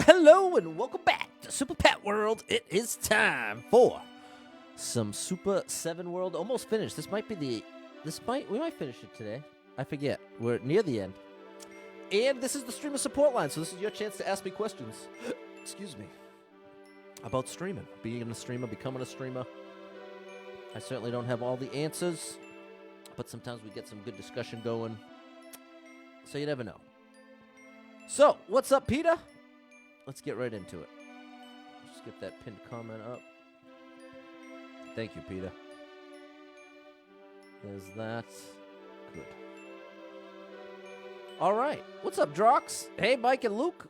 Hello, and welcome back to Super Pet World. It is time for some Super 7 World. Almost finished. We might finish it today. I forget. We're near the end. And this is the streamer support line, so this is your chance to ask me questions. Excuse me. About streaming. Being a streamer, becoming a streamer. I certainly don't have all the answers, but sometimes we get some good discussion going. So you never know. So, what's up, Peter? Let's get right into it. Just get that pinned comment up. Thank you, Peter. There's that. Good. All right. What's up, Drox? Hey, Mike and Luke.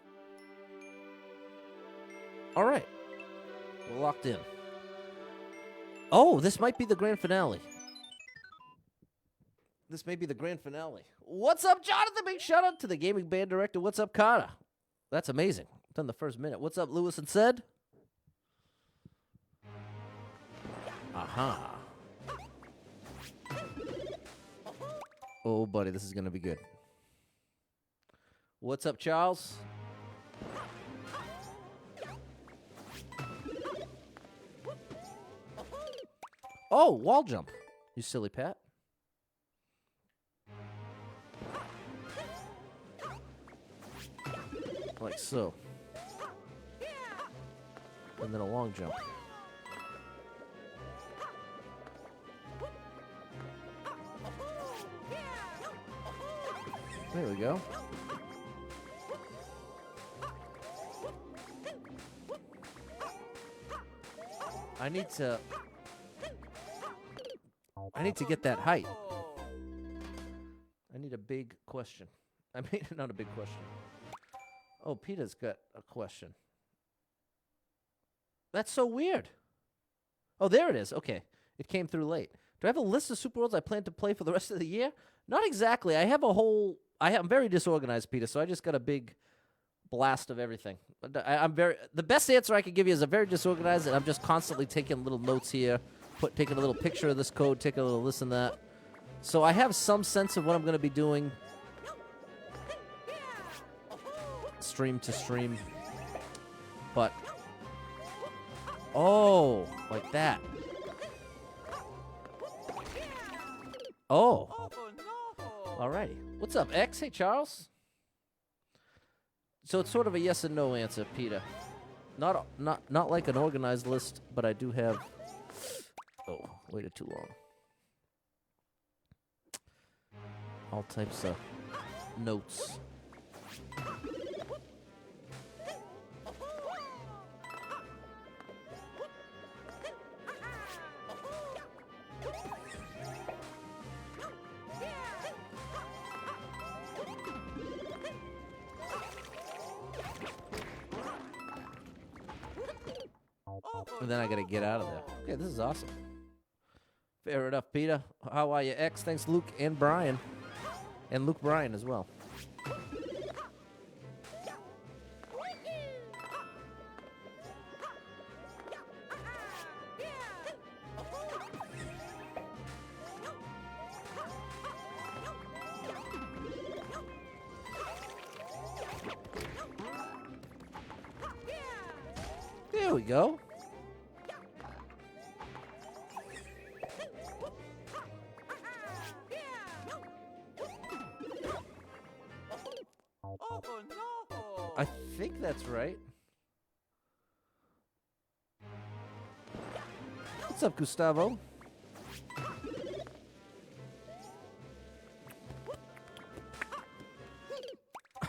All right. We're locked in. Oh, this might be the grand finale. This may be the grand finale. What's up, Jonathan? Big shout out to the gaming band director. What's up, Carter? That's amazing. Done the first minute. What's up, Lewis and Said? Aha. Oh, buddy, this is going to be good. What's up, Charles? Oh, wall jump. You silly Pat. Like so. And then a long jump. There we go. I need to get that height. I need a big question. I mean, not a big question. Oh, Peter's got a question. That's so weird. Oh, there it is. Okay. It came through late. Do I have a list of Super Worlds I plan to play for the rest of the year? Not exactly. I'm very disorganized, Peter, so I just got a big blast of everything. The best answer I can give you is I'm very disorganized, and I'm just constantly taking little notes here, taking a little picture of this code, taking a little this and that. So I have some sense of what I'm going to be doing stream to stream. But, oh, like that. Oh. Alrighty. What's up, X? Hey, Charles. So it's sort of a yes and no answer, Peter. Not like an organized list, but I do have... Oh, waited too long. All types of notes. And then I gotta get out of there. Okay, this is awesome. Fair enough, Peter. How are you, X? Thanks, Luke and Brian. And Luke Bryan as well. There we go. I think that's right. What's up, Gustavo?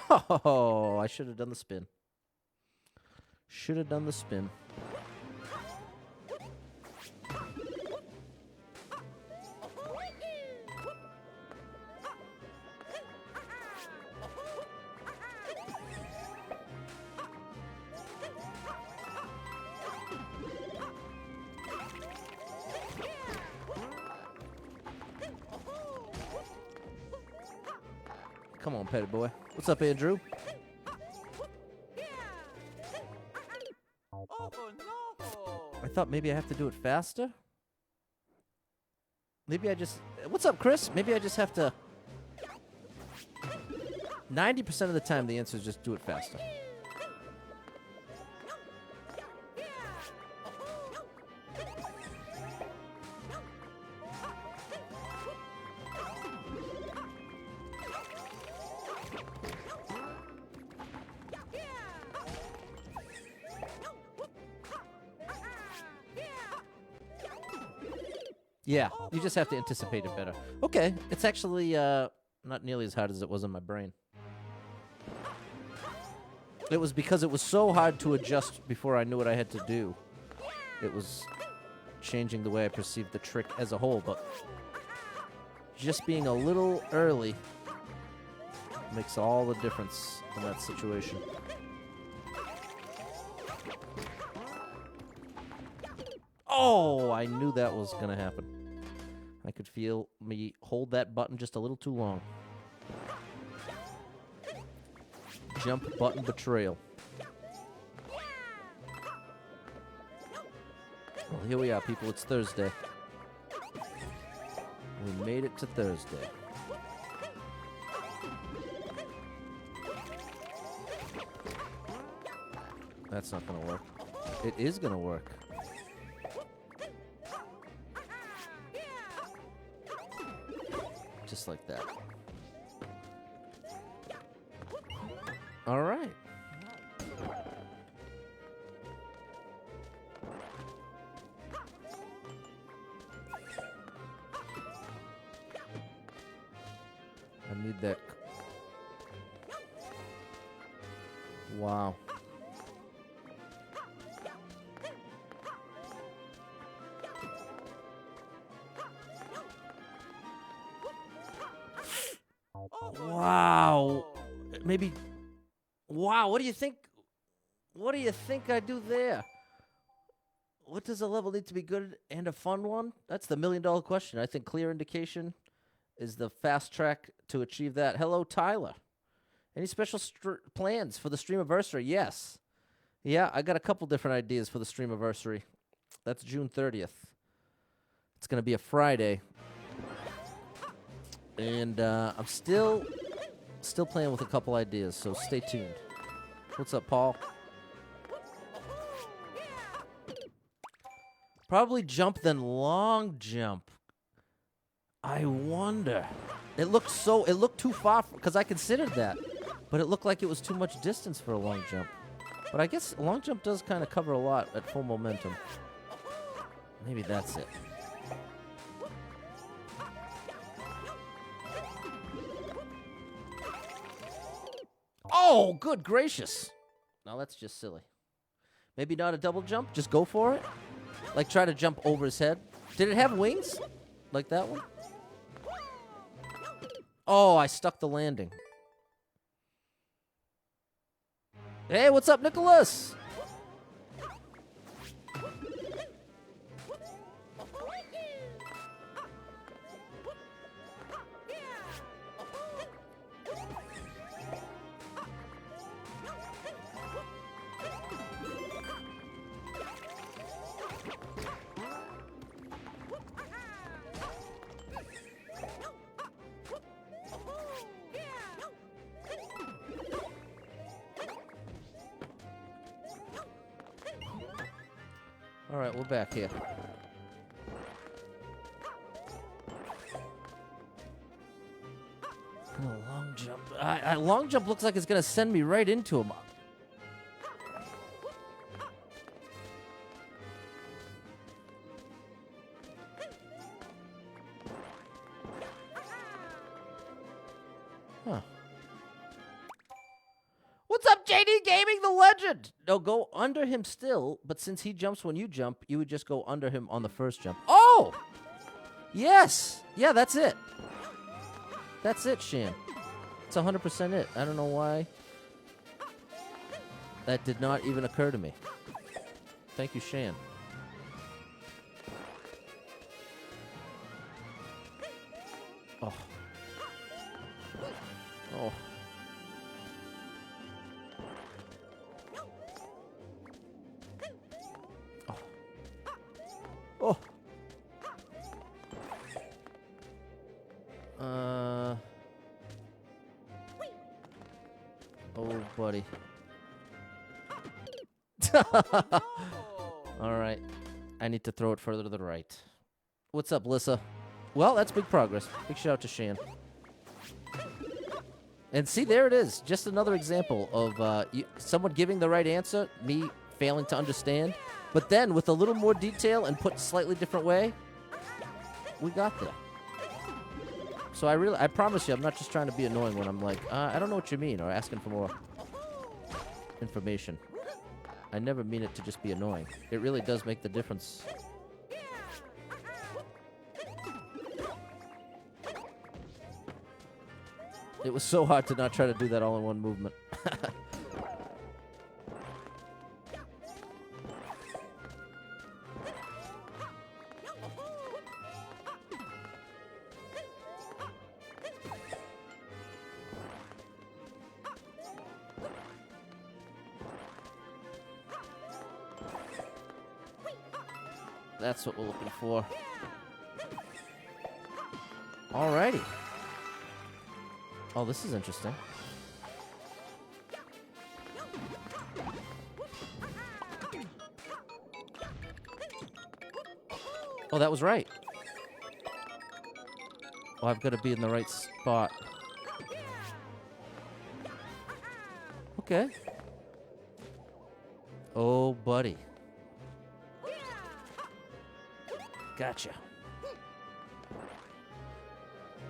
Oh, I should have done the spin. Should have done the spin. Come on, petty boy. What's up, Andrew? I thought maybe I have to do it faster. Maybe I just... What's up, Chris? Maybe I just have to... 90% of the time, the answer is just do it faster. Yeah, you just have to anticipate it better. Okay, it's actually not nearly as hard as it was in my brain. It was because it was so hard to adjust before I knew what I had to do. It was changing the way I perceived the trick as a whole, but just being a little early makes all the difference in that situation. Oh, I knew that was going to happen. I could feel me hold that button just a little too long. Jump button betrayal. Well, here we are, people. It's Thursday. We made it to Thursday. That's not going to work. It is going to work. Just like that. All right. I need that. Wow. Wow. Maybe. Wow. What do you think? What do you think I do there? What does a level need to be good and a fun one? That's the million-dollar question. I think clear indication is the fast track to achieve that. Hello, Tyler. Any special plans for the streamiversary? Yes. Yeah, I got a couple different ideas for the streamiversary. That's June 30th. It's going to be a Friday. And I'm still playing with a couple ideas, so stay tuned. What's up, Paul? Probably jump, then long jump. I wonder. It looked too far, because I considered that. But it looked like it was too much distance for a long jump. But I guess a long jump does kind of cover a lot at full momentum. Maybe that's it. Oh, good gracious. Now that's just silly. Maybe not a double jump. Just go for it. Like try to jump over his head. Did it have wings? Like that one? Oh, I stuck the landing. Hey, what's up, Nicholas? All right, we're back here. Oh, long jump. Long jump looks like it's going to send me right into him. Huh. What's up, JD Gaming, the legend? No, go under him still, but since he jumps when you jump, you would just go under him on the first jump. Oh! Yes! Yeah, that's it. That's it, Shan. It's 100% it. I don't know why that did not even occur to me. Thank you, Shan. Oh. Oh. Oh. Oh, buddy. All right. I need to throw it further to the right. What's up, Lissa? Well, that's big progress. Big shout out to Shan. And see, there it is. Just another example of someone giving the right answer, me failing to understand. But then, with a little more detail and put slightly different way, we got there. So I promise you, I'm not just trying to be annoying when I'm like, I don't know what you mean, or asking for more information. I never mean it to just be annoying. It really does make the difference. It was so hard to not try to do that all in one movement. That's what we're looking for. Alrighty. Oh, this is interesting. Oh, that was right. Oh, I've got to be in the right spot. Okay. Oh, buddy. Gotcha.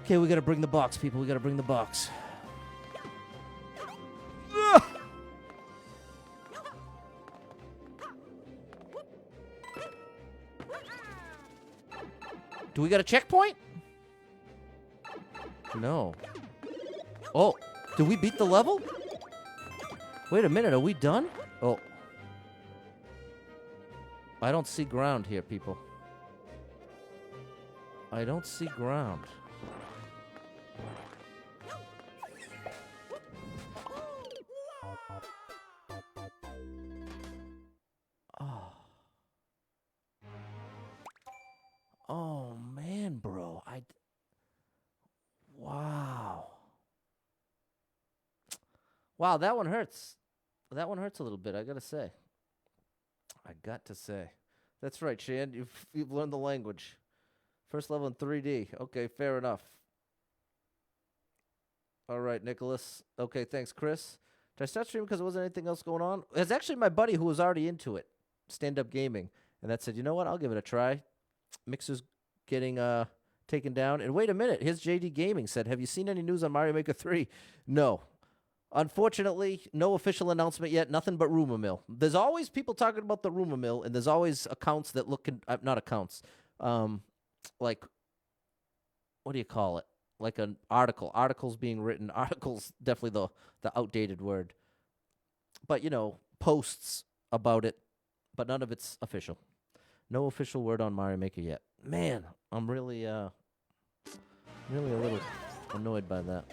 Okay, we gotta bring the box, people. We gotta bring the box. Do we got a checkpoint? No. Oh, did we beat the level? Wait a minute, are we done? Oh. I don't see ground here, people. I don't see ground. Oh. Oh, man, bro. Wow. Wow, that one hurts. That one hurts a little bit, I gotta say. I got to say. That's right, Shan. You've learned the language. First level in 3D. Okay, fair enough. All right, Nicholas. Okay, thanks, Chris. Did I start streaming because there wasn't anything else going on? It's actually my buddy who was already into it, stand-up gaming, and that said, you know what? I'll give it a try. Mixer's getting taken down. And wait a minute. Here's JD Gaming said, have you seen any news on Mario Maker 3? No. Unfortunately, no official announcement yet. Nothing but rumor mill. There's always people talking about the rumor mill, and there's always accounts that look not accounts. Like, what do you call it? Like an article. Articles being written. Articles, definitely the outdated word. But, you know, posts about it, but none of it's official. No official word on Mario Maker yet. Man, I'm really a little annoyed by that.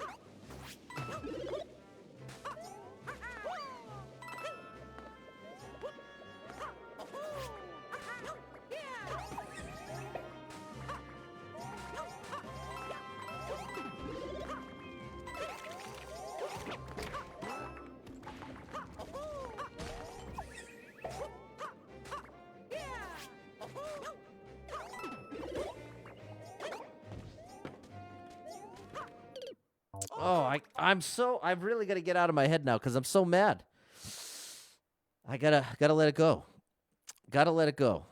Oh, I've really got to get out of my head now because I'm so mad. I gotta let it go. Gotta let it go.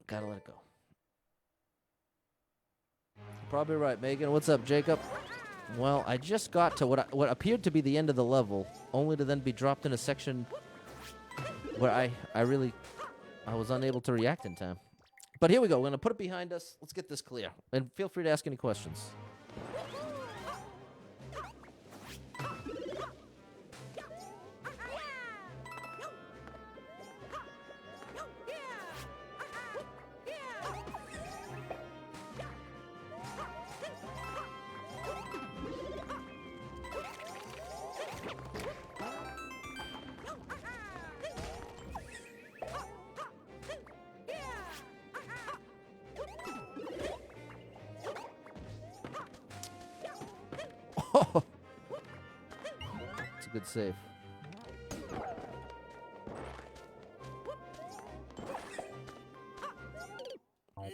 Gotta let it go. Probably right, Megan. What's up, Jacob? Well, I just got to what appeared to be the end of the level, only to then be dropped in a section where I was unable to react in time. But here we go. We're going to put it behind us. Let's get this clear. And feel free to ask any questions. It's a good save. No!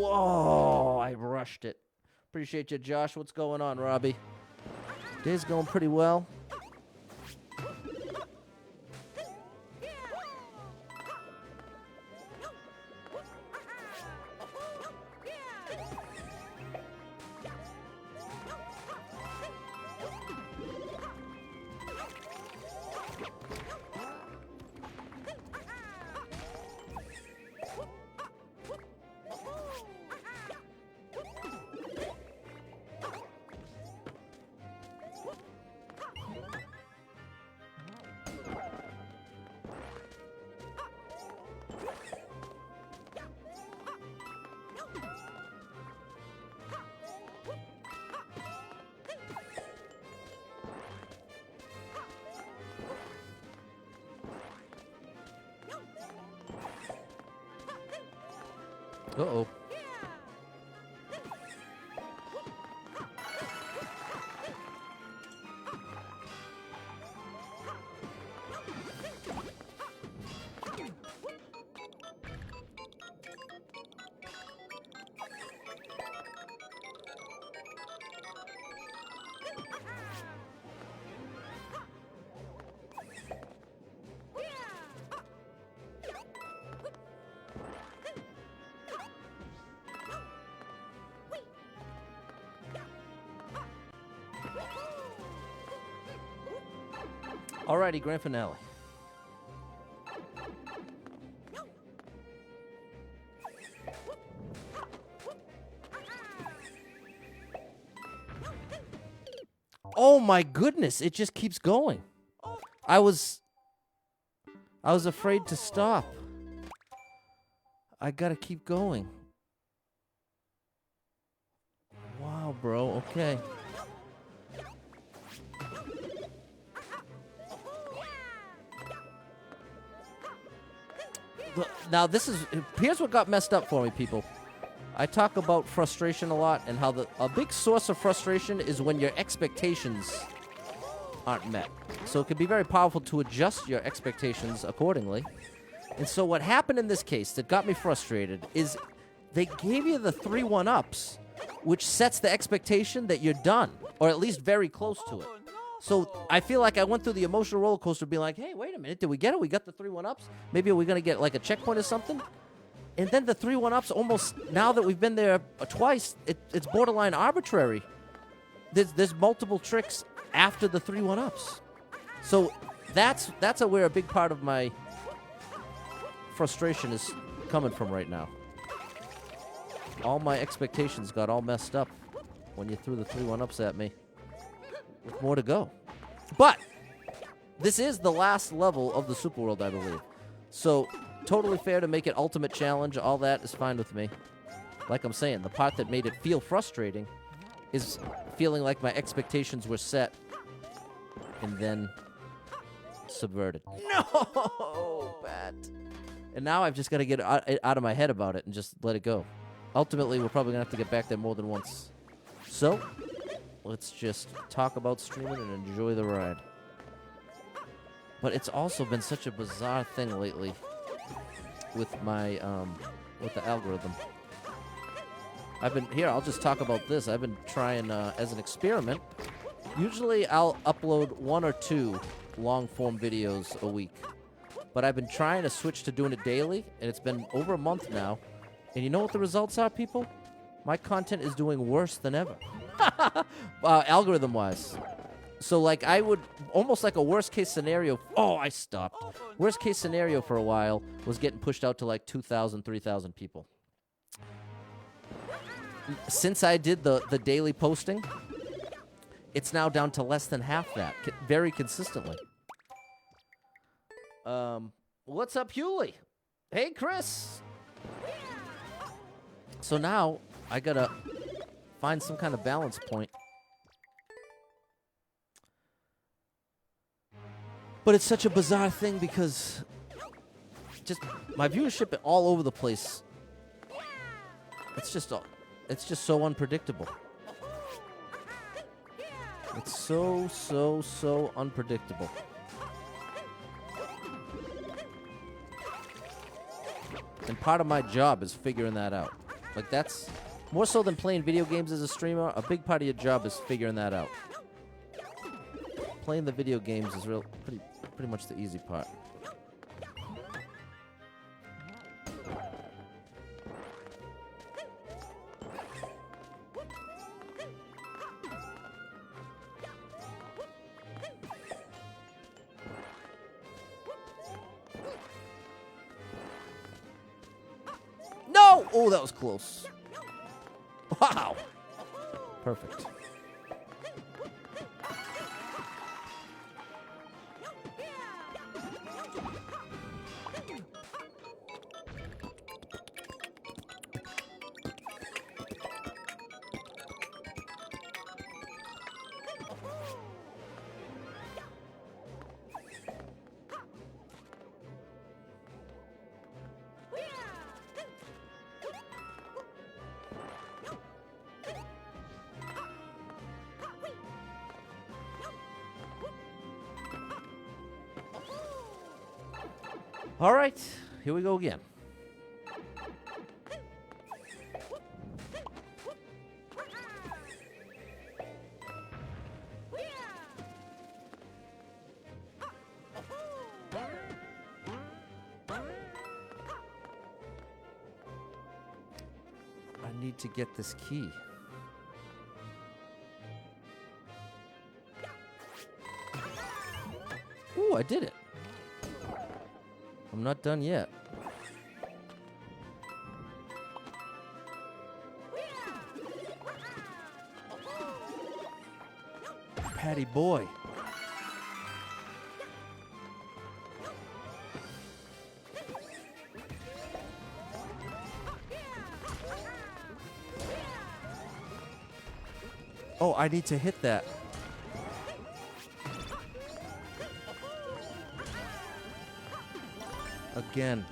Oh, I rushed it. Appreciate you, Josh. What's going on, Robbie? Day's going pretty well. Uh-oh. Alrighty, grand finale. Oh my goodness, it just keeps going. I was afraid to stop. I gotta keep going. Wow, bro, okay. Now here's what got messed up for me, people. I talk about frustration a lot and how a big source of frustration is when your expectations aren't met. So it can be very powerful to adjust your expectations accordingly. And so what happened in this case that got me frustrated is they gave you the 3 1-ups, which sets the expectation that you're done, or at least very close to it. So I feel like I went through the emotional roller coaster being like, hey, wait a minute, did we get it? We got the 3 1-ups? Maybe we're going to get like a checkpoint or something? And then the 3 1-ups almost, now that we've been there twice, it's borderline arbitrary. There's multiple tricks after the 3 1-ups. So that's where a big part of my frustration is coming from right now. All my expectations got all messed up when you threw the 3 1-ups at me. With more to go. But this is the last level of the Super World, I believe. So totally fair to make it ultimate challenge. All that is fine with me. Like I'm saying, the part that made it feel frustrating is feeling like my expectations were set and then subverted. No, Pat. And now I've just got to get out of my head about it and just let it go. Ultimately, we're probably going to have to get back there more than once. So let's just talk about streaming and enjoy the ride. But it's also been such a bizarre thing lately with my with the algorithm. I'll just talk about this. I've been trying as an experiment. Usually I'll upload 1 or 2 long-form videos a week. But I've been trying to switch to doing it daily, and it's been over a month now. And you know what the results are, people? My content is doing worse than ever. Algorithm-wise. So, like, I would, almost like a worst-case scenario, I stopped. Worst-case scenario for a while was getting pushed out to, like, 2,000, 3,000 people. Since I did the daily posting, it's now down to less than half that, very consistently. What's up, Hewley? Hey, Chris. So now, I gotta find some kind of balance point. But it's such a bizarre thing because just my viewership all over the place. It's just so unpredictable. It's so unpredictable. And part of my job is figuring that out. Like, that's more so than playing video games as a streamer. A big part of your job is figuring that out. Playing the video games is pretty much the easy part. No! Oh, that was close. Wow. Perfect. All right, here we go again. I need to get this key. Ooh, I did it. I'm not done yet. Patty boy. Oh, I need to hit that. Again.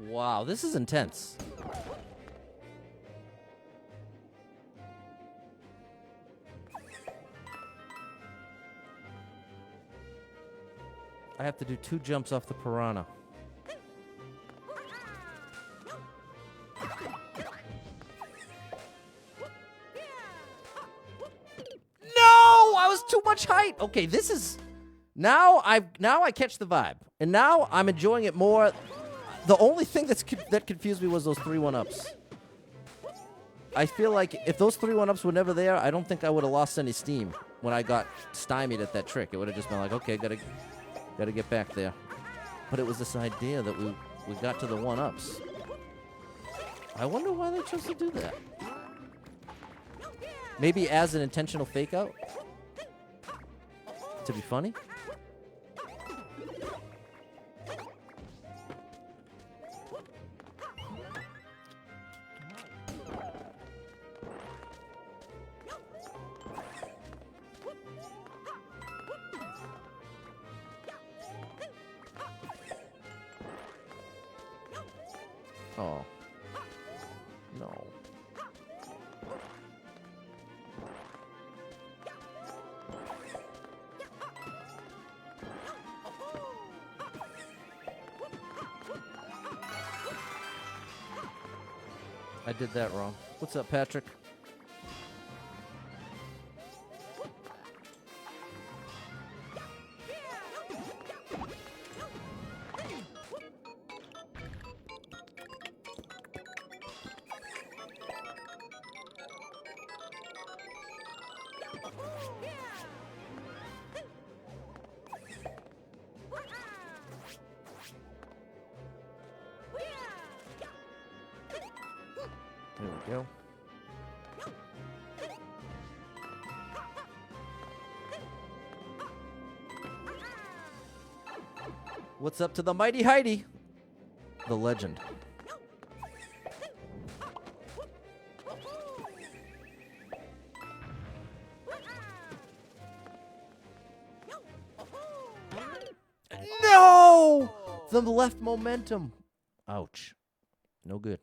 Wow, this is intense. I have to do 2 jumps off the piranha. Too much height. Okay, this is now I catch the vibe, and now I'm enjoying it more. The only thing that confused me was those 3 1-ups. I feel like if those 3 1-ups were never there, I don't think I would have lost any steam when I got stymied at that trick. It would have just been like, okay, gotta get back there. But it was this idea that we got to the 1-ups. I wonder why they chose to do that. Maybe as an intentional fake out. To be funny? Oh. No. I did that wrong. What's up, Patrick? There we go. What's up to the mighty Heidi? The legend. No! The left momentum. Ouch. No good.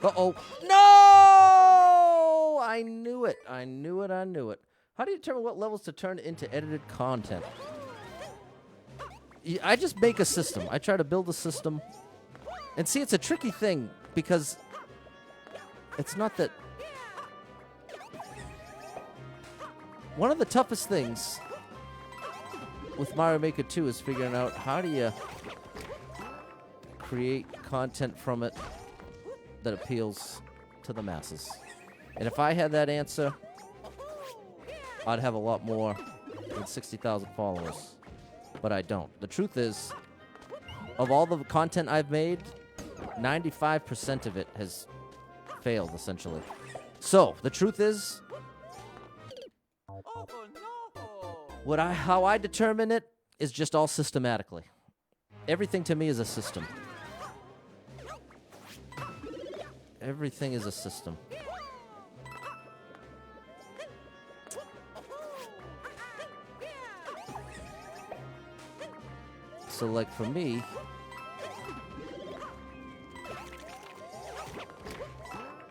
Uh-oh. No! I knew it. I knew it. I knew it. How do you determine what levels to turn into edited content? I just make a system. I try to build a system. And see, it's a tricky thing because it's not that... One of the toughest things with Mario Maker 2 is figuring out how do you create content from it that appeals to the masses. And if I had that answer, I'd have a lot more than 60,000 followers. But I don't. The truth is, of all the content I've made, 95% of it has failed, essentially. So, the truth is, how I determine it is just all systematically. Everything to me is a system. Everything is a system. So, like, for me,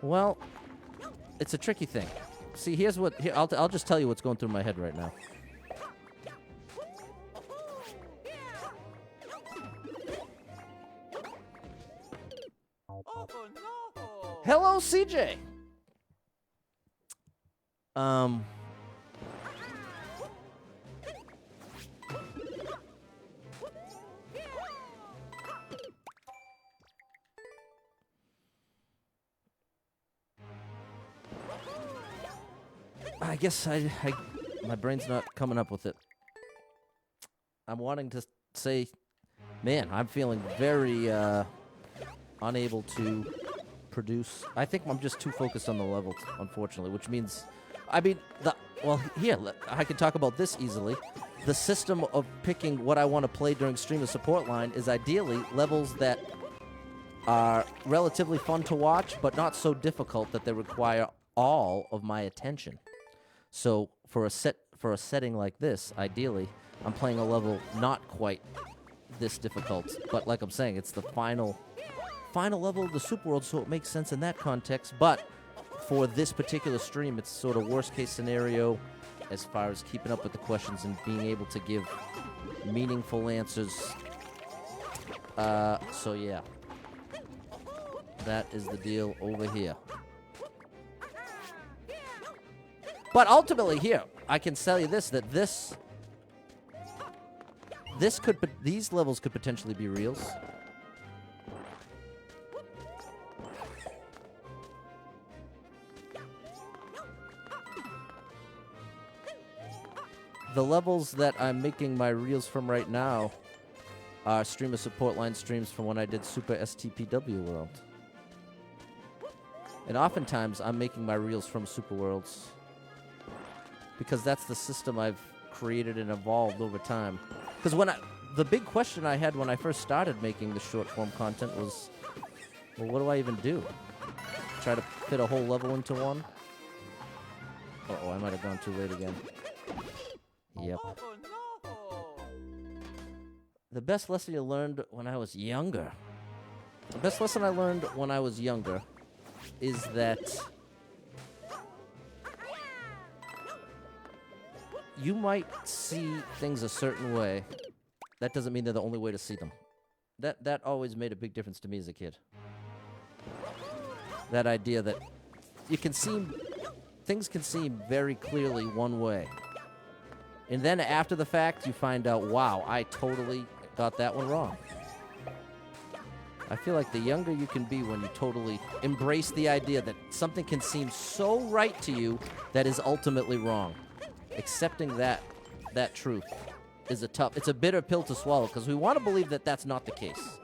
well, it's a tricky thing. See, here's what... Here, I'll just tell you what's going through my head right now. Hello, CJ! I guess my brain's not coming up with it. I'm wanting to say, man, I'm feeling very unable to produce. I think I'm just too focused on the levels, unfortunately, which means, I mean, here, I can talk about this easily. The system of picking what I want to play during stream of support line is ideally levels that are relatively fun to watch, but not so difficult that they require all of my attention. So for a setting like this, ideally, I'm playing a level not quite this difficult, but like I'm saying, it's the final level of the Super World, so it makes sense in that context. But for this particular stream, it's sort of worst case scenario as far as keeping up with the questions and being able to give meaningful answers. So yeah, that is the deal over here. But ultimately, here, I can tell you this, that these levels could potentially be reels. The levels that I'm making my reels from right now are stream of support line streams from when I did Super STPW World. And oftentimes, I'm making my reels from Super Worlds because that's the system I've created and evolved over time. Because the big question I had when I first started making the short-form content was, well, what do I even do? Try to fit a whole level into one? Uh-oh, I might have gone too late again. Yep. The best lesson you learned when I was younger. The best lesson I learned when I was younger is that you might see things a certain way. That doesn't mean they're the only way to see them. That always made a big difference to me as a kid. That idea that things can seem very clearly one way. And then after the fact, you find out, wow, I totally got that one wrong. I feel like the younger you can be when you totally embrace the idea that something can seem so right to you that is ultimately wrong. Accepting that truth is it's a bitter pill to swallow, because we want to believe that that's not the case.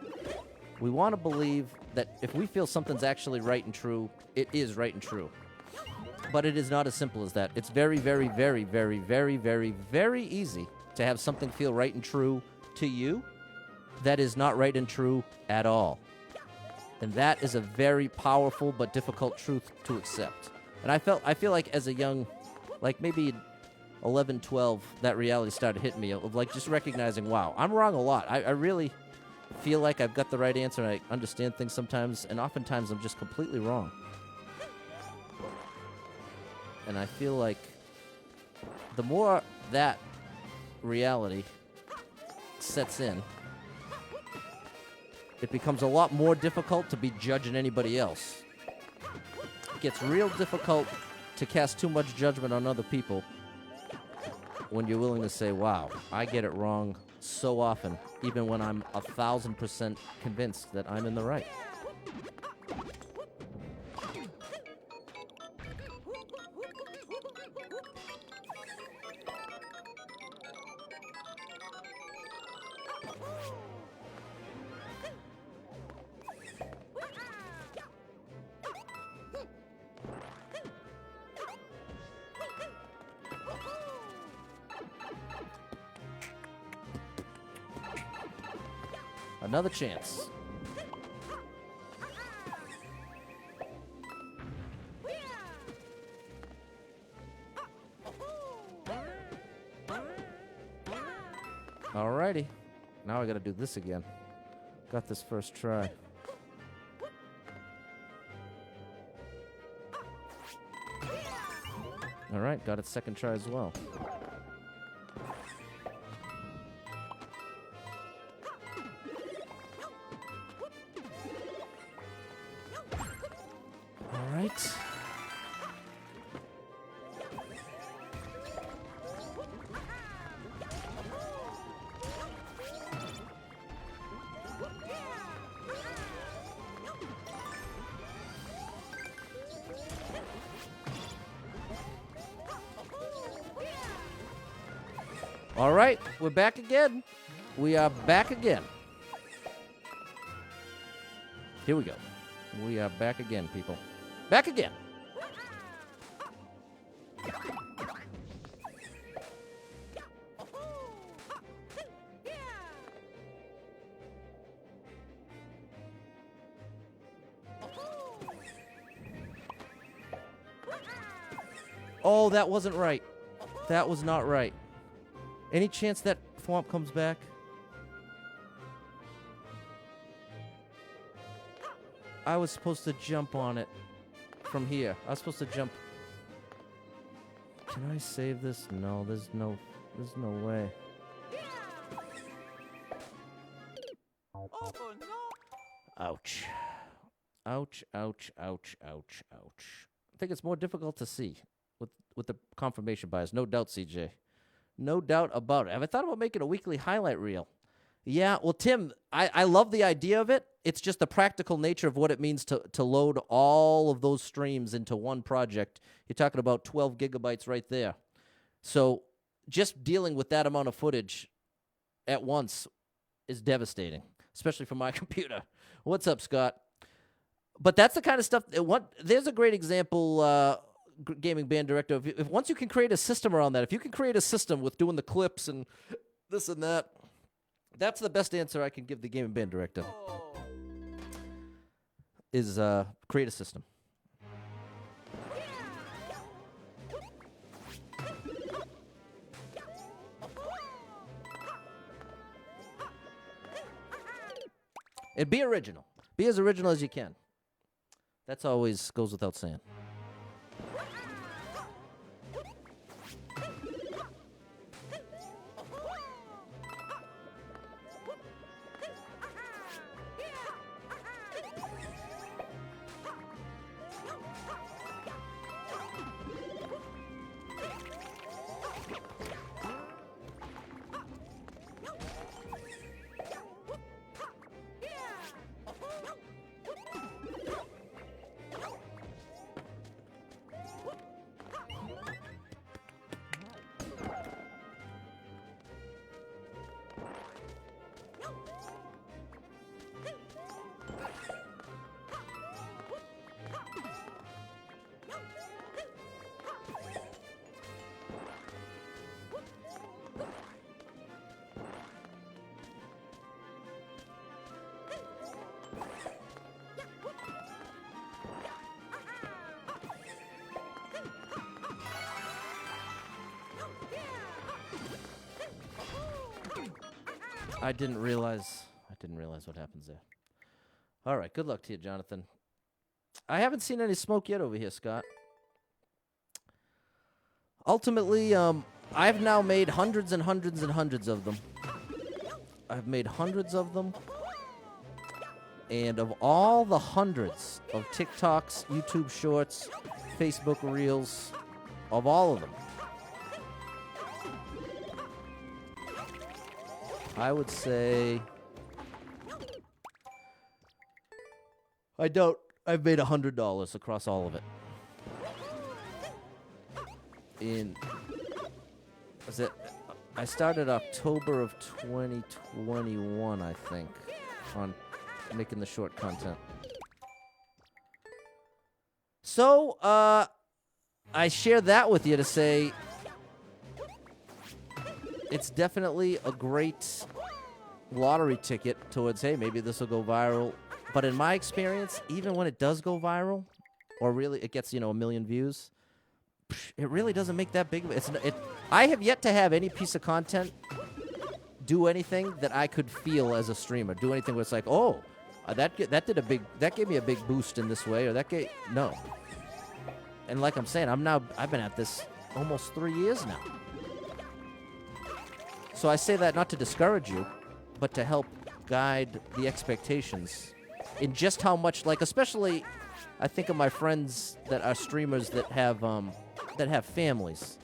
We want to believe that if we feel something's actually right and true, it is right and true. But it is not as simple as that. It's very, very, very, very, very, very, very easy to have something feel right and true to you that is not right and true at all. And that is a very powerful but difficult truth to accept. And I feel like as a young, like maybe 11, 12, that reality started hitting me of like just recognizing, wow, I'm wrong a lot. I really feel like I've got the right answer and I understand things sometimes, and oftentimes I'm just completely wrong. And I feel like the more that reality sets in, it becomes a lot more difficult to be judging anybody else. It gets real difficult to cast too much judgment on other people when you're willing to say, wow, I get it wrong so often, even when I'm 1,000% convinced that I'm in the right. Another chance. Alrighty. Now I gotta do this again. Got this first try. Alright, got it second try as well. Alright. All right, we're back again. We are back again. Here we go. We are back again, people. Back again. Oh, that wasn't right. That was not right. Any chance that Thwomp comes back? I was supposed to jump on it from here. I was supposed to jump. Can I save this? No, there's no way. Ouch. Ouch, ouch, ouch, ouch, ouch. I think it's more difficult to see with the confirmation bias. No doubt, CJ. No doubt about it. Have I thought about making a weekly highlight reel? Yeah, well, Tim, I love the idea of it. It's just the practical nature of what it means to load all of those streams into one project. You're talking about 12 gigabytes right there. So just dealing with that amount of footage at once is devastating, especially for my computer. What's up, Scott? But that's the kind of stuff. There's a great example, gaming band director. If once you can create a system around that, if you can create a system with doing the clips and this and that, that's the best answer I can give the gaming band director. Is create a system. And be original. Be as original as you can. That's always goes without saying. I didn't realize what happens there. All right, good luck to you, Jonathan. I haven't seen any smoke yet over here, Scott. Ultimately, I've now made hundreds and hundreds and hundreds of them. I've made hundreds of them. And of all the hundreds of TikToks, YouTube Shorts, Facebook Reels, of all of them, I would say I've made $100 across all of it. I started October of 2021, I think, on making the short content. So, I share that with you to say it's definitely a great lottery ticket towards, hey, maybe this will go viral. But in my experience, even when it does go viral, or really it gets, 1 million views, it really doesn't make that big of it. I have yet to have any piece of content do anything that I could feel as a streamer. Do anything where it's like, oh, that gave me a big boost in this way, or that gave no. And like I'm saying, I've been at this almost 3 years now. So I say that not to discourage you, but to help guide the expectations in just how much, like, especially I think of my friends that are streamers that have families,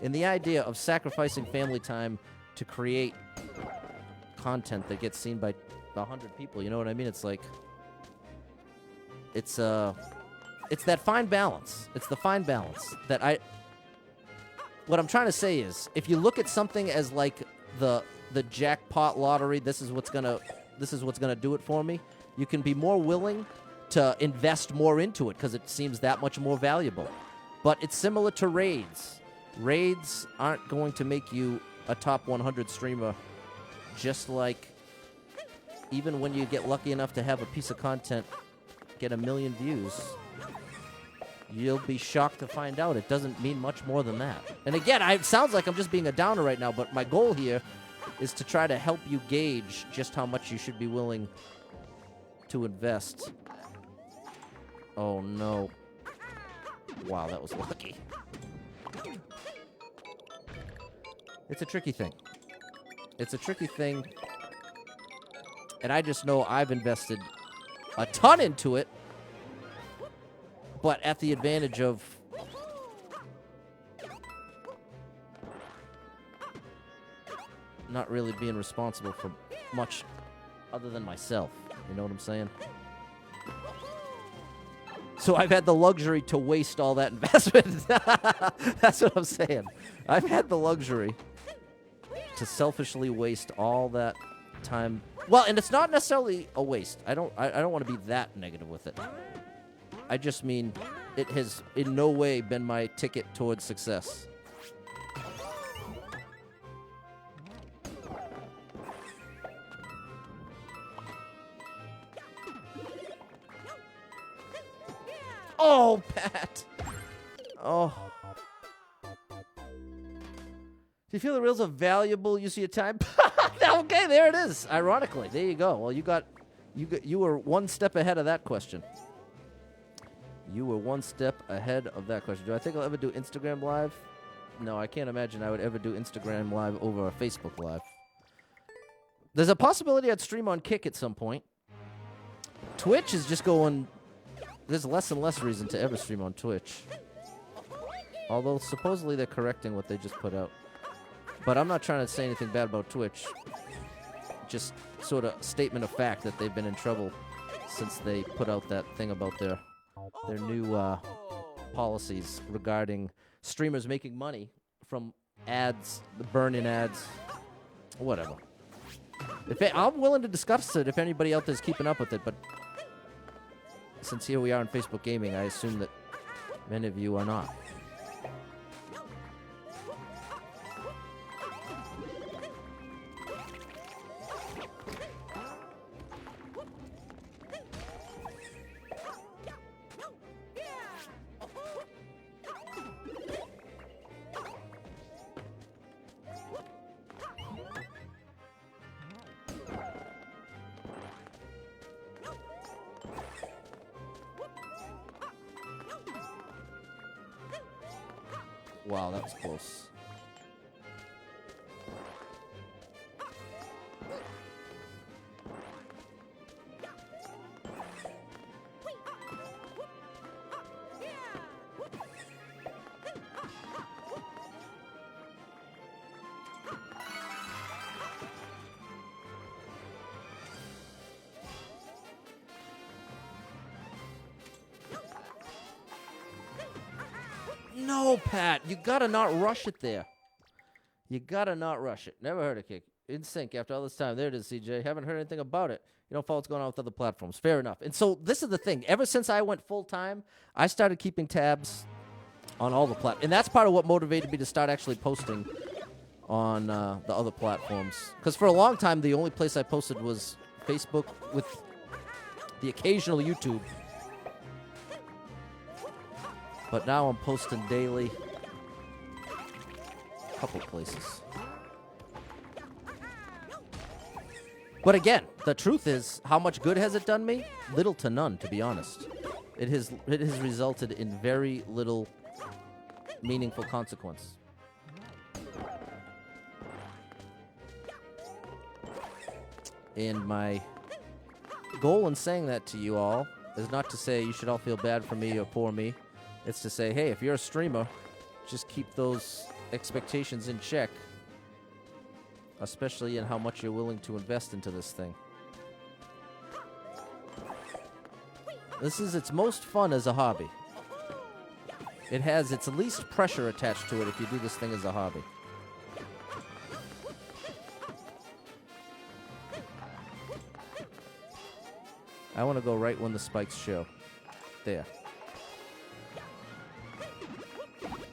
and the idea of sacrificing family time to create content that gets seen by 100 people. You know what I mean? It's like it's that fine balance. It's the fine balance that what I'm trying to say is, if you look at something as like the jackpot lottery, this is what's gonna do it for me. You can be more willing to invest more into it because it seems that much more valuable. But it's similar to raids. Raids aren't going to make you a top 100 streamer, just like even when you get lucky enough to have a piece of content get 1 million views, you'll be shocked to find out it doesn't mean much more than that. And again, it sounds like I'm just being a downer right now, but my goal here is to try to help you gauge just how much you should be willing to invest. Oh, no. Wow, that was lucky. It's a tricky thing. It's a tricky thing. And I just know I've invested a ton into it, but at the advantage of not really being responsible for much other than myself. You know what I'm saying? So I've had the luxury to waste all that investment. That's what I'm saying. I've had the luxury to selfishly waste all that time. Well, and it's not necessarily a waste. I don't want to be that negative with it. I just mean it has in no way been my ticket towards success. Oh, Pat. Oh. Do you feel the reels are valuable use of your time? Okay, there it is. Ironically, there you go. Well, you were one step ahead of that question. You were one step ahead of that question. Do I think I'll ever do Instagram Live? No, I can't imagine I would ever do Instagram Live over a Facebook Live. There's a possibility I'd stream on Kick at some point. Twitch is just going... There's less and less reason to ever stream on Twitch. Although, supposedly they're correcting what they just put out. But I'm not trying to say anything bad about Twitch. Just sort of statement of fact that they've been in trouble since they put out that thing about their new policies regarding streamers making money from ads, the burn-in ads, whatever. I'm willing to discuss it if anybody out there is keeping up with it, but since here we are in Facebook Gaming, I assume that many of you are not. Wow, that was close. No, Pat, you gotta not rush it there. You gotta not rush it. Never heard a kick. In sync after all this time. There it is, CJ. Haven't heard anything about it. You don't follow what's going on with other platforms. Fair enough. And so this is the thing. Ever since I went full-time, I started keeping tabs on all the platforms. And that's part of what motivated me to start actually posting on the other platforms. Because for a long time, the only place I posted was Facebook with the occasional YouTube. But now I'm posting daily. A couple places. But again, the truth is, how much good has it done me? Little to none, to be honest. It has resulted in very little meaningful consequence. And my goal in saying that to you all is not to say you should all feel bad for me or poor me. It's to say, hey, if you're a streamer, just keep those expectations in check, especially in how much you're willing to invest into this thing. This is its most fun as a hobby. It has its least pressure attached to it if you do this thing as a hobby. I want to go right when the spikes show. There.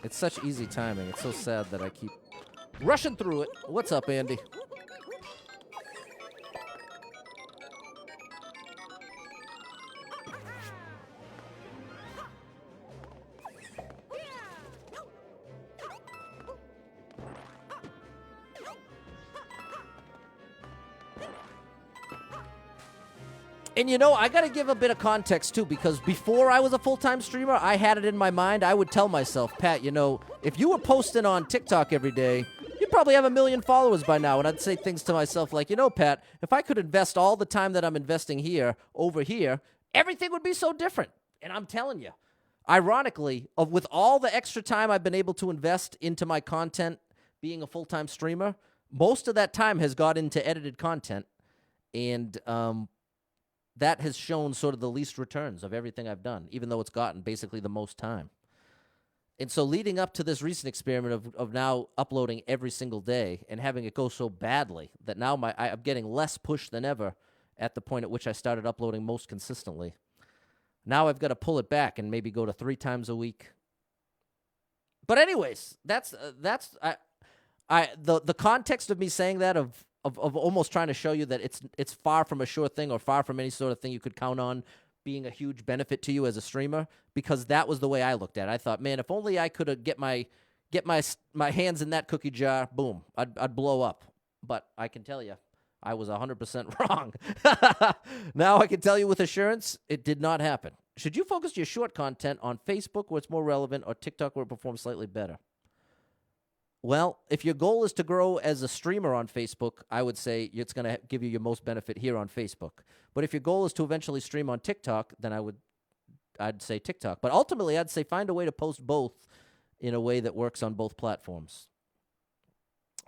It's such easy timing. It's so sad that I keep rushing through it. What's up, Andy? And you know, I got to give a bit of context, too, because before I was a full-time streamer, I had it in my mind. I would tell myself, Pat, you know, if you were posting on TikTok every day, you'd probably have 1 million followers by now. And I'd say things to myself like, you know, Pat, if I could invest all the time that I'm investing here over here, everything would be so different. And I'm telling you, ironically, with all the extra time I've been able to invest into my content being a full-time streamer, most of that time has got into edited content. And that has shown sort of the least returns of everything I've done, even though it's gotten basically the most time. And so leading up to this recent experiment of now uploading every single day and having it go so badly that now I'm getting less push than ever at the point at which I started uploading most consistently. Now I've got to pull it back and maybe go to 3 times a week. But anyways, that's the context of me saying that of almost trying to show you that it's far from a sure thing or far from any sort of thing you could count on being a huge benefit to you as a streamer, because that was the way I looked at it. I thought, man, if only I could get my hands in that cookie jar, boom, I'd blow up. But I can tell you, I was 100% wrong. Now I can tell you with assurance, it did not happen. Should you focus your short content on Facebook where it's more relevant or TikTok where it performs slightly better? Well, if your goal is to grow as a streamer on Facebook, I would say it's going to give you your most benefit here on Facebook. But if your goal is to eventually stream on TikTok, then I'd say TikTok. But ultimately, I'd say find a way to post both in a way that works on both platforms.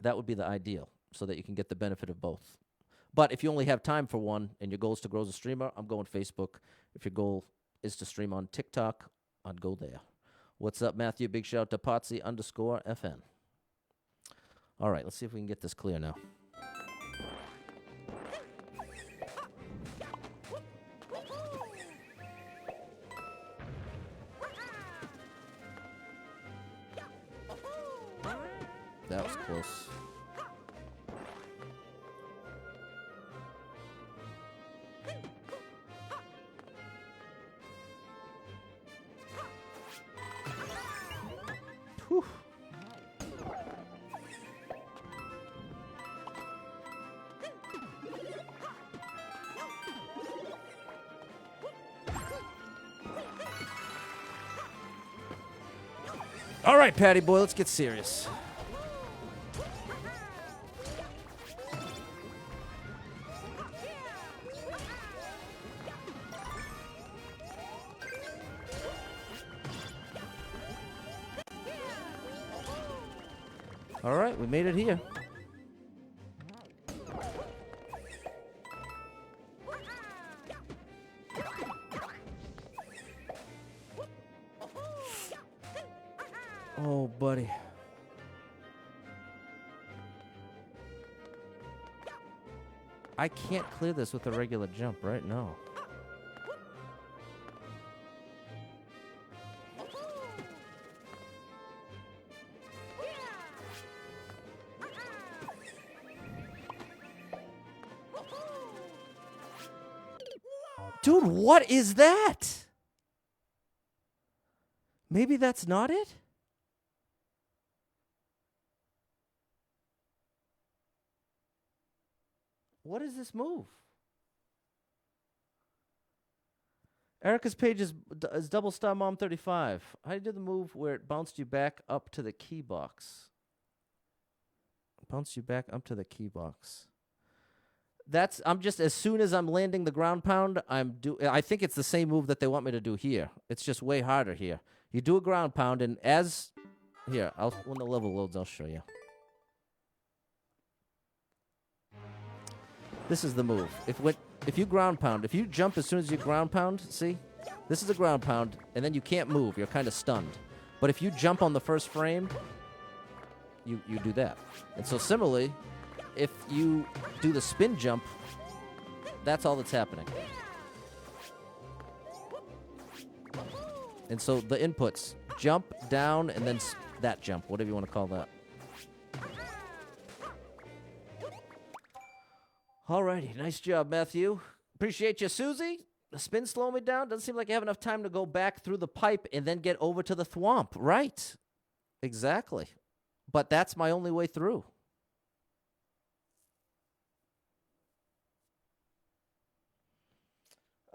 That would be the ideal, so that you can get the benefit of both. But if you only have time for one and your goal is to grow as a streamer, I'm going Facebook. If your goal is to stream on TikTok, I'd go there. What's up, Matthew? Big shout out to Potsy_FN. All right, let's see if we can get this clear now. That was close. Whew. All right, Patty boy, let's get serious. All right, we made it here. Oh, buddy. I can't clear this with a regular jump, right? No. Dude, what is that? Maybe that's not it? What is this move? Erica's page is double star mom 35. How do you do the move where it bounced you back up to the key box? Bounced you back up to the key box. I'm just, as soon as I'm landing the ground pound, I think it's the same move that they want me to do here. It's just way harder here. You do a ground pound, and when the level loads, I'll show you. This is the move. If you ground pound, if you jump as soon as you ground pound, see? This is a ground pound, and then you can't move. You're kind of stunned. But if you jump on the first frame, you do that. And so similarly, if you do the spin jump, that's all that's happening. And so the inputs, jump, down, and then that jump, whatever you want to call that. Alrighty, nice job, Matthew. Appreciate you, Susie. The spin slowing me down. Doesn't seem like I have enough time to go back through the pipe and then get over to the thwomp. Right. Exactly. But that's my only way through.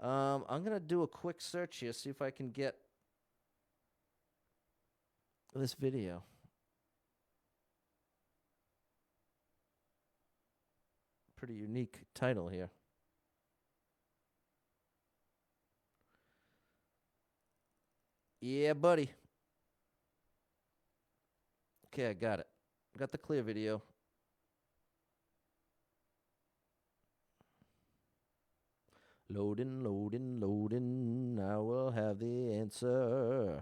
I'm going to do a quick search here, see if I can get this video. Pretty unique title here. Yeah, buddy. Okay, I got it. Got the clear video. Loading, loading, loading. Now we'll have the answer.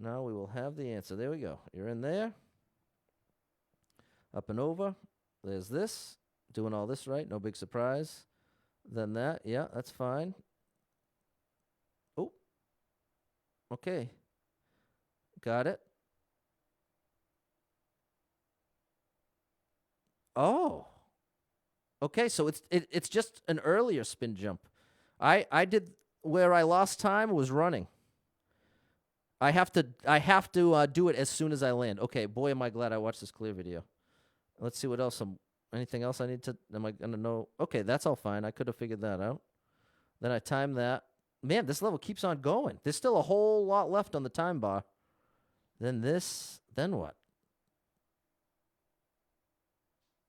Now we will have the answer. There we go. You're in there. Up and over. There's this. Doing all this right. No big surprise. Then that. Yeah, that's fine. Oh. Okay. Got it. Oh. Okay, so it's just an earlier spin jump. I did where I lost time was running. I have to do it as soon as I land. Okay, boy, am I glad I watched this clear video. Let's see what else. Anything else I need to? Am I gonna know? Okay, that's all fine. I could have figured that out. Then I timed that. Man, this level keeps on going. There's still a whole lot left on the time bar. Then this. Then what?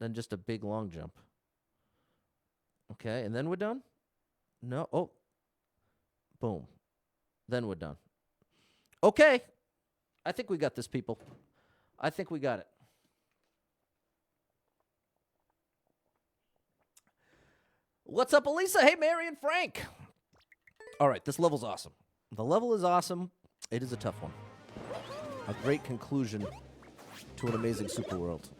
Then just a big long jump. Okay, and then we're done? No. Oh. Boom. Then we're done. Okay. I think we got this, people. I think we got it. What's up, Elisa? Hey, Mary and Frank. All right, this level's awesome. The level is awesome. It is a tough one. A great conclusion to an amazing super world.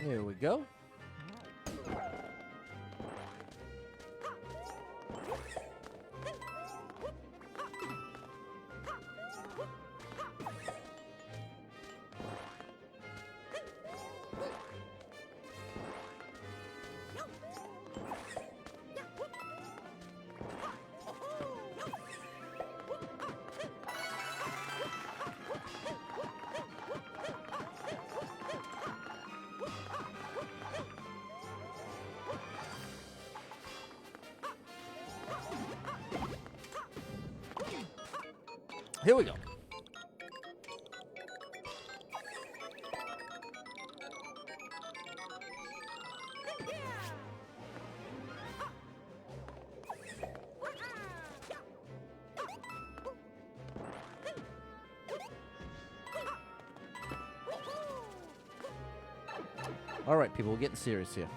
Here we go. Here we go. All right, people, we're getting serious here.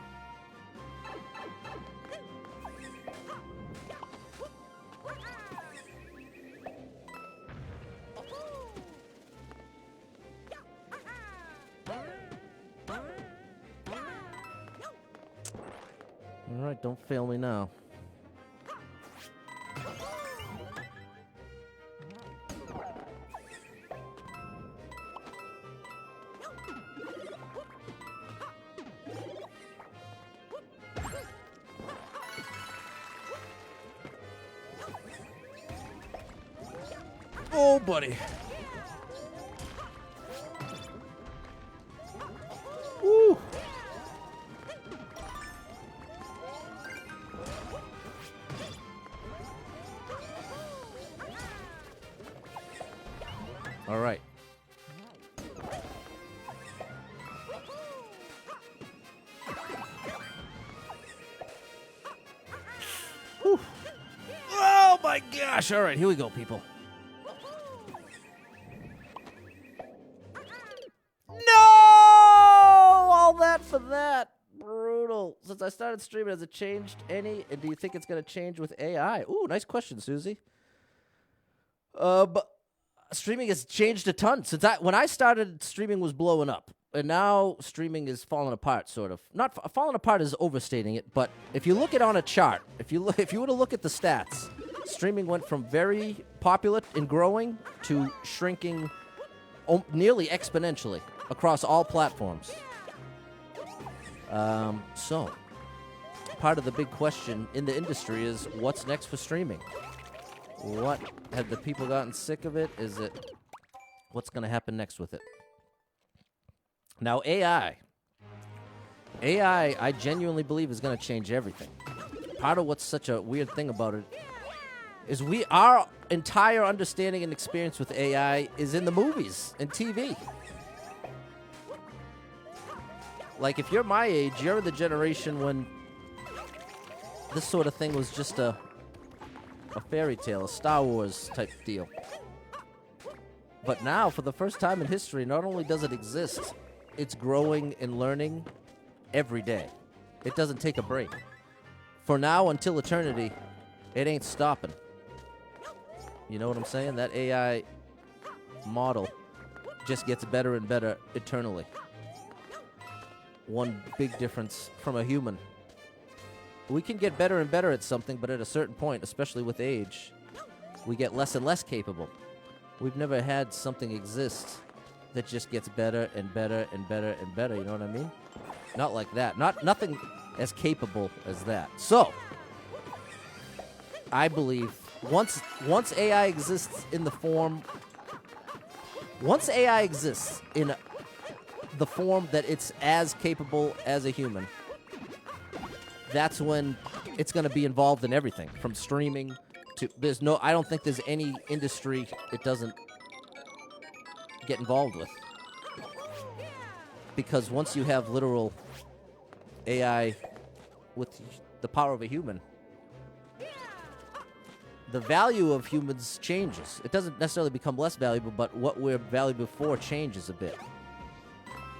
All right, don't fail me now. Oh, buddy. Woo. All right. Whew. Oh, my gosh. All right, here we go, people. For that. Brutal. Since I started streaming, has it changed any? And do you think it's going to change with AI? Ooh, nice question, Susie. But streaming has changed a ton. Since when I started, streaming was blowing up. And now streaming is falling apart, sort of. Not falling apart is overstating it, but if you look at on a chart, if you were to look at the stats, streaming went from very popular and growing to shrinking nearly exponentially across all platforms. So, part of the big question in the industry is what's next for streaming? What have the people gotten sick of it? Is it what's going to happen next with it? Now, AI, I genuinely believe is going to change everything. Part of what's such a weird thing about it is our entire understanding and experience with AI is in the movies and TV. Like, if you're my age, you're the generation when this sort of thing was just a fairy tale, a Star Wars type deal. But now, for the first time in history, not only does it exist, it's growing and learning every day. It doesn't take a break. For now until eternity, it ain't stopping. You know what I'm saying? That AI model just gets better and better eternally. One big difference from a human. We can get better and better at something, but at a certain point, especially with age, we get less and less capable. We've never had something exist that just gets better and better and better and better, you know what I mean? Not like that. Nothing as capable as that. So, I believe once AI exists in the form the form that it's as capable as a human, that's when it's going to be involved in everything from streaming to I don't think there's any industry it doesn't get involved with, because once you have literal AI with the power of a human, the value of humans changes. It doesn't necessarily become less valuable, but what we're valuable for changes a bit.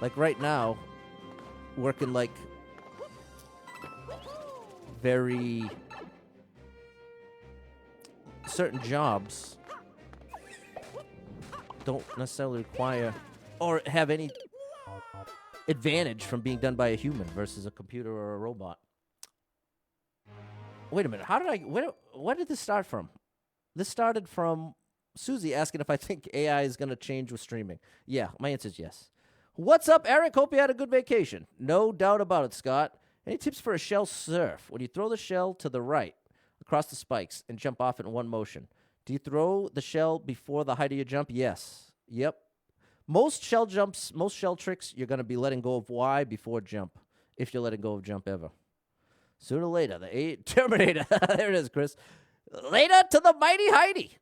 Like right now, working like very certain jobs don't necessarily require or have any advantage from being done by a human versus a computer or a robot. Wait a minute. Where did this start from? This started from Susie asking if I think AI is going to change with streaming. Yeah, my answer is yes. What's up, Eric? Hope you had a good vacation. No doubt about it, Scott. Any tips for a shell surf? When you throw the shell to the right across the spikes and jump off it in one motion, do you throw the shell before the height of your jump? Yes. Yep. Most shell tricks, you're going to be letting go of Y before jump, if you're letting go of jump ever. Sooner or later, the Terminator. There it is, Chris. Later to the mighty Heidi.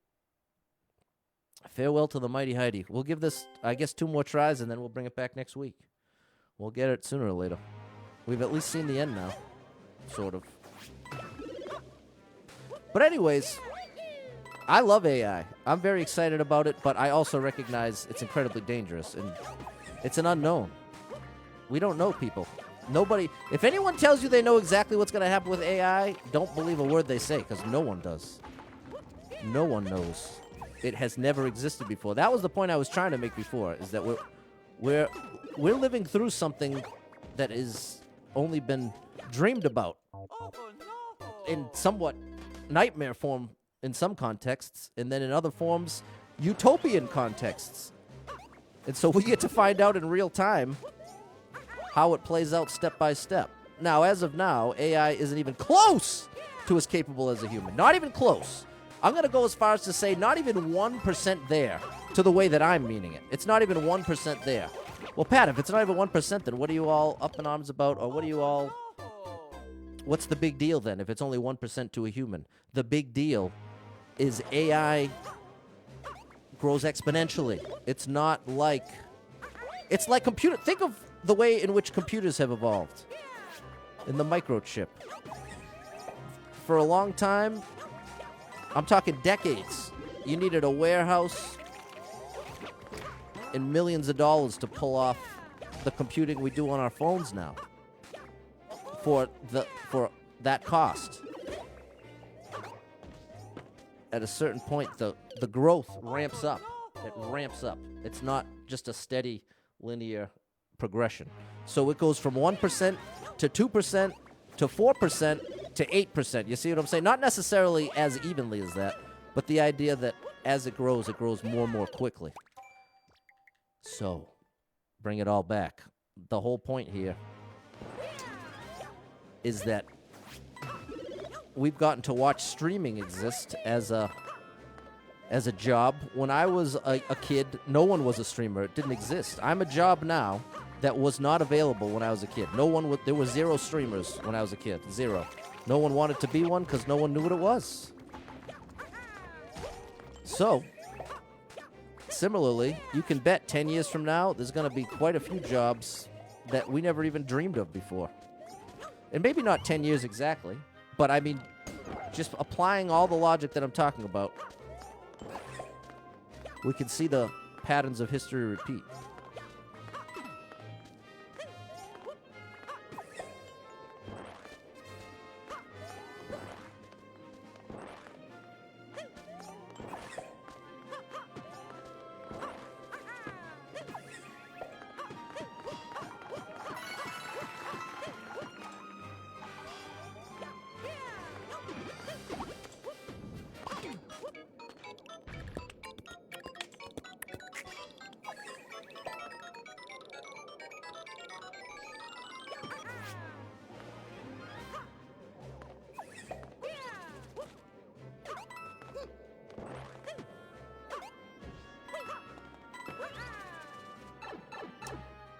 Farewell to the mighty Heidi. We'll give this, I guess, 2 more tries, and then we'll bring it back next week. We'll get it sooner or later. We've at least seen the end now. Sort of. But anyways, I love AI. I'm very excited about it, but I also recognize it's incredibly dangerous, and it's an unknown. We don't know people. Nobody, if anyone tells you they know exactly what's going to happen with AI, don't believe a word they say, because no one does. No one knows. It has never existed before. That was the point I was trying to make before, is that we're living through something that is only been dreamed about in somewhat nightmare form in some contexts, and then in other forms, utopian contexts. And so we get to find out in real time how it plays out step by step. Now, as of now, AI isn't even close to as capable as a human. Not even close. I'm going to go as far as to say not even 1% there to the way that I'm meaning it. It's not even 1% there. Well, Pat, if it's not even 1%, then what are you all up in arms about, or what are you all... What's the big deal then if it's only 1% to a human? The big deal is AI grows exponentially. It's not like... It's like computer... Think of the way in which computers have evolved in the microchip. For a long time, I'm talking decades, you needed a warehouse and millions of dollars to pull off the computing we do on our phones now for that cost. At a certain point, the growth ramps up. It ramps up. It's not just a steady linear progression. So it goes from 1% to 2% to 4% to 8%. You see what I'm saying? Not necessarily as evenly as that, but the idea that as it grows more and more quickly. So, bring it all back. The whole point here is that we've gotten to watch streaming exist as a job. When I was a kid, no one was a streamer. It didn't exist. I'm a job now that was not available when I was a kid. There were 0 streamers when I was a kid. 0. No one wanted to be one because no one knew what it was. So, similarly, you can bet 10 years from now, there's going to be quite a few jobs that we never even dreamed of before. And maybe not 10 years exactly, but I mean, just applying all the logic that I'm talking about, we can see the patterns of history repeat.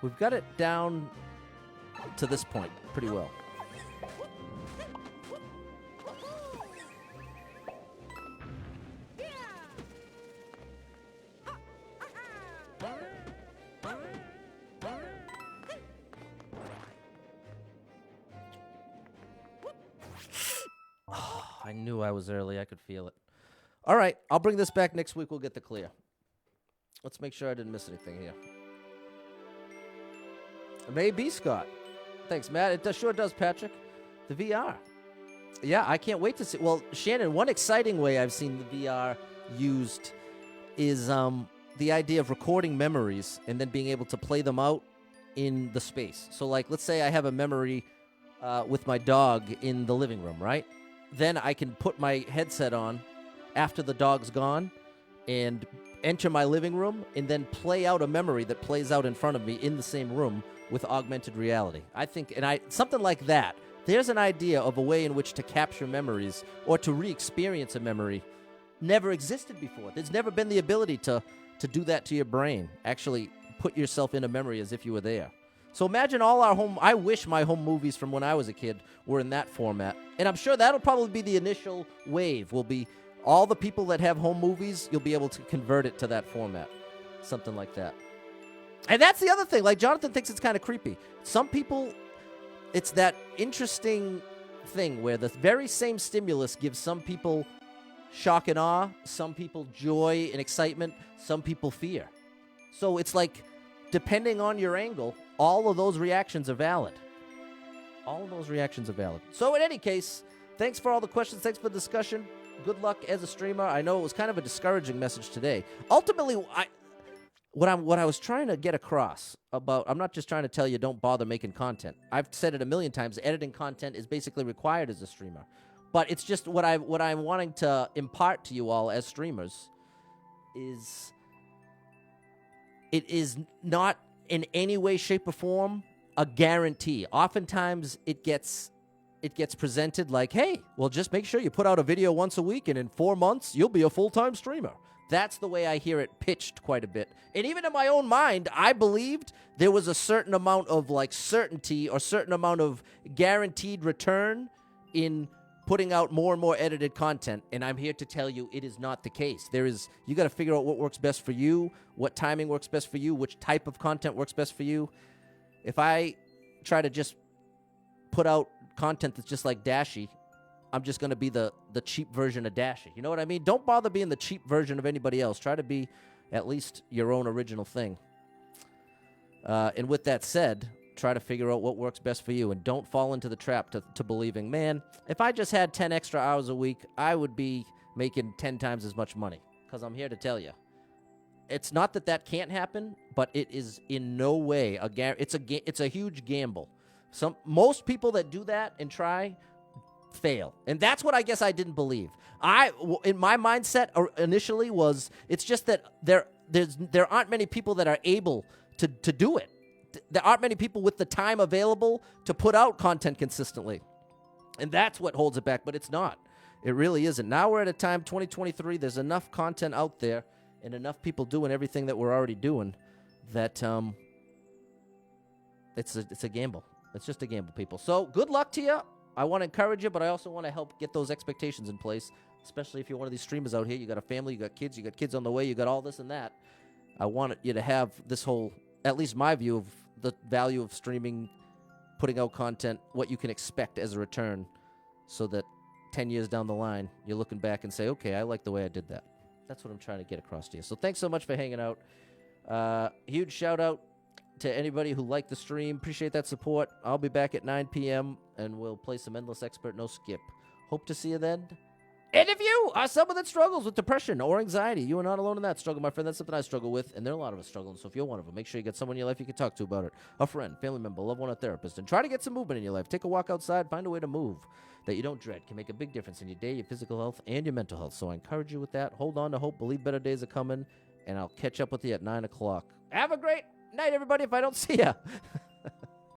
We've got it down to this point pretty well. Oh, I knew I was early. I could feel it. All right, I'll bring this back next week. We'll get the clear. Let's make sure I didn't miss anything here. Maybe, Scott. Thanks, Matt. It sure does, Patrick. The VR. Yeah, I can't wait to see. Well, Shannon, one exciting way I've seen the VR used is the idea of recording memories and then being able to play them out in the space. So, like, let's say I have a memory with my dog in the living room, right? Then I can put my headset on after the dog's gone and enter my living room and then play out a memory that plays out in front of me in the same room with augmented reality. I think, something like that. There's an idea of a way in which to capture memories or to re-experience a memory never existed before. There's never been the ability to do that to your brain. Actually put yourself in a memory as if you were there. So imagine I wish my home movies from when I was a kid were in that format. And I'm sure that'll probably be the initial wave, will be All the people that have home movies, you'll be able to convert it to that format. Something like that. And that's the other thing. Like, Jonathan thinks it's kind of creepy. Some people, it's that interesting thing where the very same stimulus gives some people shock and awe, some people joy and excitement, some people fear. So it's like, depending on your angle, all of those reactions are valid. All of those reactions are valid. So in any case, thanks for all the questions. Thanks for the discussion. Good luck as a streamer. I know it was kind of a discouraging message today. Ultimately, what I was trying to get across about, I'm not just trying to tell you don't bother making content. I've said it a million times. Editing content is basically required as a streamer. But it's just what I'm wanting to impart to you all as streamers is it is not in any way, shape, or form a guarantee. Oftentimes it gets presented like, hey, well, just make sure you put out a video once a week, and in 4 months, you'll be a full-time streamer. That's the way I hear it pitched quite a bit. And even in my own mind, I believed there was a certain amount of, like, certainty or certain amount of guaranteed return in putting out more and more edited content, and I'm here to tell you it is not the case. You got to figure out what works best for you, what timing works best for you, which type of content works best for you. If I try to just put out content that's just like Dashy, I'm just going to be the cheap version of Dashy. You know what I mean? Don't bother being the cheap version of anybody else. Try to be at least your own original thing. And with that said, try to figure out what works best for you, and don't fall into the trap to believing, man, if I just had 10 extra hours a week, I would be making 10 times as much money. Because I'm here to tell you, it's not that can't happen, but it is in no way it's a huge gamble. Most people that do that and try fail, and that's what I guess I didn't believe. In my mindset initially was it's just that there aren't many people that are able to do it. There aren't many people with the time available to put out content consistently. And that's what holds it back, but it's not. It really isn't. Now we're at a time, 2023, there's enough content out there and enough people doing everything that we're already doing that it's a gamble. It's just a gamble, people. So good luck to you. I want to encourage you, but I also want to help get those expectations in place, especially if you're one of these streamers out here. You got a family, you got kids on the way, you got all this and that. I want you to have this whole, at least my view of the value of streaming, putting out content, what you can expect as a return, so that 10 years down the line, you're looking back and say, okay, I like the way I did that. That's what I'm trying to get across to you. So thanks so much for hanging out. Huge shout out to anybody who liked the stream. Appreciate that support. I'll be back at 9 p.m. and we'll play some Endless Expert No Skip. Hope to see you then. And if you are someone that struggles with depression or anxiety, you are not alone in that struggle, my friend. That's something I struggle with, and there are a lot of us struggling. So if you're one of them, make sure you get someone in your life you can talk to about it. A friend, family member, loved one, a therapist. And try to get some movement in your life. Take a walk outside. Find a way to move that you don't dread. Can make a big difference in your day, your physical health, and your mental health. So I encourage you with that. Hold on to hope. Believe better days are coming. And I'll catch up with you at 9 o'clock. Have a great night, everybody, if I don't see ya.